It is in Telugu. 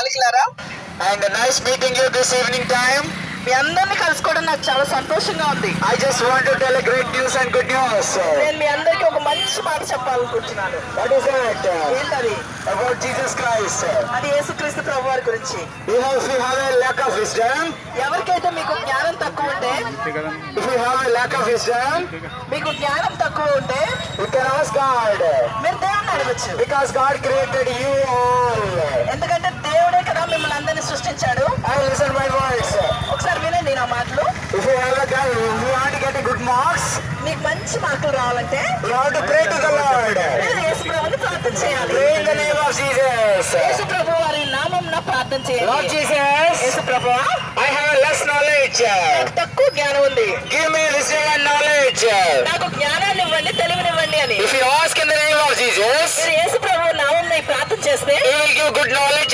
బాలికలారా, And nice meeting you this evening time. మీ అందరినీ కలుసుకోవడం నాకు చాలా సంతోషంగా ఉంది. I just want to tell a great news and good news. నేను మీ అందరికీ ఒక మంచి మాట చెప్పాలనుకుంటున్నాను. What is that? ఏంటది? About Jesus Christ. అది యేసుక్రీస్తు ప్రభువారి గురించి. If you have a lack of wisdom, ఎవరికైతే మీకు జ్ఞానం తక్కువ ఉంటే, if you have a lack of wisdom, మీకు జ్ఞానం తక్కువ ఉంటే you can ask God. మీరు దేవుడిని అడగచ్చు. Because God created you all. ఎందుకంటే దేవుడే కదా మిమ్మల్ని అందరినీ సృష్టించాడు. And listen my words. ఒకసారి వినండి నా మాటలు. If you have a guy, you want to get a good marks, మీకు మంచి మార్కులు రావాలంటే you have to pray to the Lord. మీరు యేసు ప్రభువుని ప్రార్థన చేయాలి. Pray in the name of Jesus. యేసు ప్రభు వారి నామమున ప్రార్థన Lord చేయాలి. Jesus, యేసు ప్రభువా, I have a less knowledge. నాకు తక్కువ జ్ఞానం ఉంది. Give me wisdom and knowledge. నాకు జ్ఞానాన్ని ఇవ్వండి, తెలివినివ్వండి అని If you ask in the name of Jesus, మీరు యేసు ప్రభు నామమున ప్రార్థన చేస్తే He will give good knowledge.